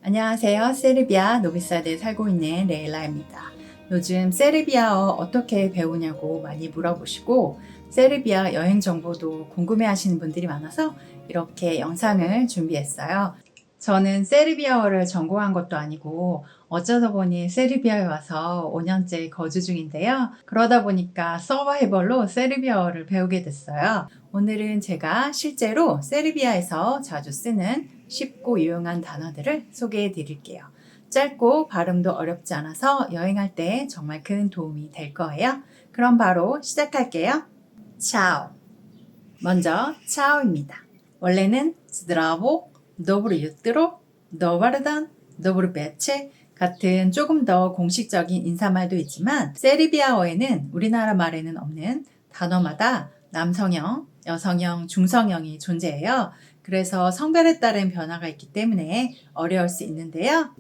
안녕하세요. 세르비아 노비사드에 살고 있는 레일라입니다. 요즘 세르비아어 어떻게 배우냐고 많이 물어보시고 세르비아 여행 정보도 궁금해 하시는 분들이 많아서 이렇게 영상을 준비했어요. 저는 세르비아어를 전공한 것도 아니고 어쩌다 보니 세르비아에 와서 5년째 거주 중인데요. 그러다 보니까 서바이벌로 세르비아어를 배우게 됐어요. 오늘은 제가 실제로 세르비아에서 자주 쓰는 쉽고 유용한 단어들을 소개해 드릴게요. 짧고 발음도 어렵지 않아서 여행할 때 정말 큰 도움이 될 거예요. 그럼 바로 시작할게요. 차오. 먼저 차오입니다. 원래는 스드라보, доброе утро, добрый день, добрый вечер 같은 조금 더 공식적인 인사말도 있지만 세르비아어에는 우리나라 말에는 없는 단어마다 남성형, 여성형, 중성형이 존재해요. 그래서 성별에 따른 변화가 있기 때문에 어려울 수 있는데요.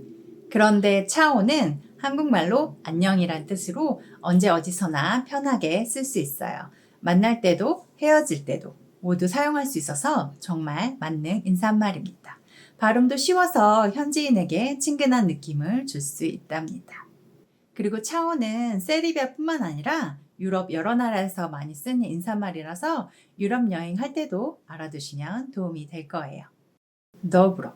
그런데 차오는 한국말로 안녕이란 뜻으로 언제 어디서나 편하게 쓸 수 있어요. 만날 때도 헤어질 때도 모두 사용할 수 있어서 정말 맞는 인사말입니다. 발음도 쉬워서 현지인에게 친근한 느낌을 줄 수 있답니다. 그리고 차오는 세르비아뿐만 아니라 유럽 여러 나라에서 많이 쓰는 인사말이라서 유럽 여행할 때도 알아두시면 도움이 될 거예요. 더불어.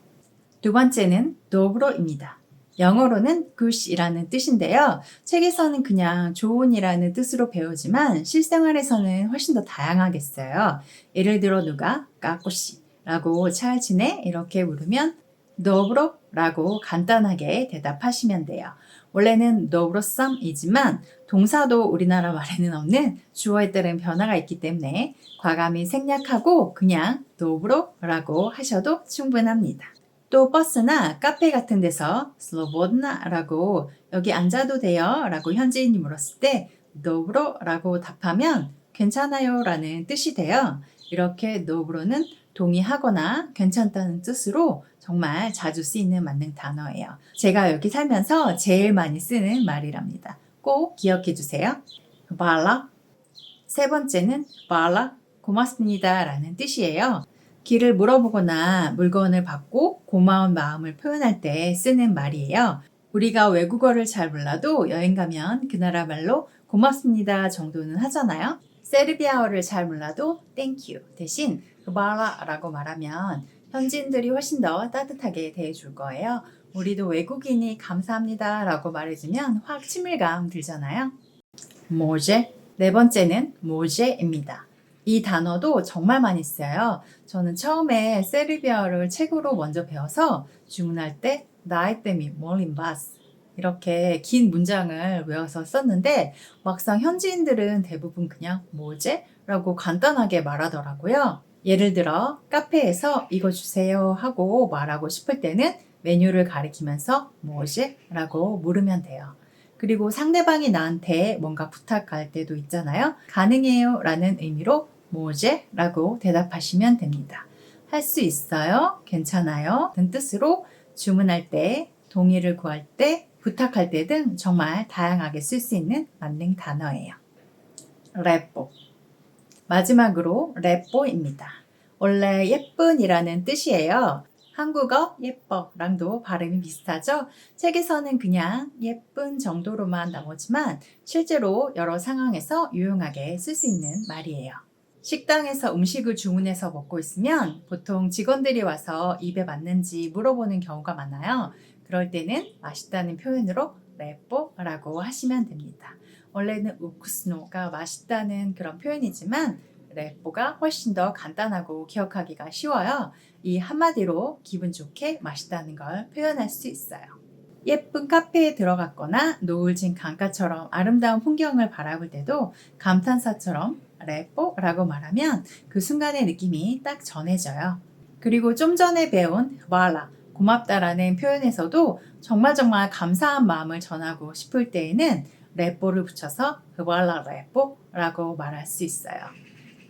두 번째는 더불어입니다. 영어로는 good이라는 뜻인데요. 책에서는 그냥 좋은이라는 뜻으로 배우지만 실생활에서는 훨씬 더 다양하게 써요. 예를 들어 누가 까꼬씨라고 잘 지내? 이렇게 물으면 더불어? 라고 간단하게 대답하시면 돼요. 원래는 더불어썸이지만 동사도 우리나라 말에는 없는 주어에 따른 변화가 있기 때문에 과감히 생략하고 그냥 더불어라고 하셔도 충분합니다. 또 버스나 카페 같은 데서 슬로보드나라고 여기 앉아도 돼요 라고 현지인이 물었을 때 더불어라고 답하면 괜찮아요 라는 뜻이 돼요. 이렇게 더불어는 동의하거나 괜찮다는 뜻으로 정말 자주 쓰이는 맞는 단어예요. 제가 여기 살면서 제일 많이 쓰는 말이랍니다. 꼭 기억해 주세요. 발라. 세 번째는 발라 고맙습니다 라는 뜻이에요. 길을 물어보거나 물건을 받고 고마운 마음을 표현할 때 쓰는 말이에요. 우리가 외국어를 잘 몰라도 여행 가면 그 나라 말로 고맙습니다 정도는 하잖아요. 세르비아어를 잘 몰라도 thank you 대신 바라라고 말하면 현지인들이 훨씬 더 따뜻하게 대해줄 거예요. 우리도 외국인이 감사합니다 라고 말해주면 확 친밀감 들잖아요. 모제. 네 번째는 모제입니다. 이 단어도 정말 많이 써요. 저는 처음에 세르비아어를 책으로 먼저 배워서 주문할 때 나이 때미 몰림바스 이렇게 긴 문장을 외워서 썼는데 막상 현지인들은 대부분 그냥 뭐제? 라고 간단하게 말하더라고요. 예를 들어 카페에서 이거 주세요 하고 말하고 싶을 때는 메뉴를 가리키면서 뭐지? 라고 물으면 돼요. 그리고 상대방이 나한테 뭔가 부탁할 때도 있잖아요. 가능해요 라는 의미로 뭐제? 라고 대답하시면 됩니다. 할 수 있어요? 괜찮아요? 등 뜻으로 주문할 때, 동의를 구할 때, 부탁할 때 등 정말 다양하게 쓸 수 있는 만능 단어예요. 레뽀. 마지막으로 레뽀입니다. 원래 예쁜이라는 뜻이에요. 한국어 예뻐랑도 발음이 비슷하죠? 책에서는 그냥 예쁜 정도로만 나오지만 실제로 여러 상황에서 유용하게 쓸 수 있는 말이에요. 식당에서 음식을 주문해서 먹고 있으면 보통 직원들이 와서 입에 맞는지 물어보는 경우가 많아요. 그럴 때는 맛있다는 표현으로 레뽀라고 하시면 됩니다. 원래는 우쿠스노가 맛있다는 그런 표현이지만 레뽀가 훨씬 더 간단하고 기억하기가 쉬워요. 이 한마디로 기분 좋게 맛있다는 걸 표현할 수 있어요. 예쁜 카페에 들어갔거나 노을 진 강가처럼 아름다운 풍경을 바라볼 때도 감탄사처럼 레뽀라고 말하면 그 순간의 느낌이 딱 전해져요. 그리고 좀 전에 배운 와라 고맙다라는 표현에서도 정말 감사한 마음을 전하고 싶을 때에는 레뽀를 붙여서 와라 레뽀라고 말할 수 있어요.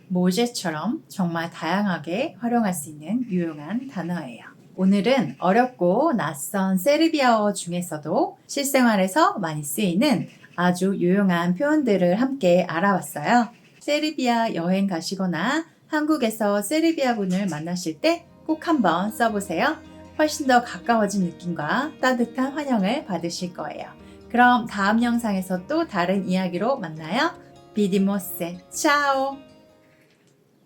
모제처럼 정말 다양하게 활용할 수 있는 유용한 단어예요. 오늘은 어렵고 낯선 세르비아어 중에서도 실생활에서 많이 쓰이는 아주 유용한 표현들을 함께 알아봤어요. 세르비아 여행 가시거나 한국에서 세르비아 분을 만나실 때 꼭 한번 써보세요. 훨씬 더 가까워진 느낌과 따뜻한 환영을 받으실 거예요. 그럼 다음 영상에서 또 다른 이야기로 만나요. 비디모세, 차오!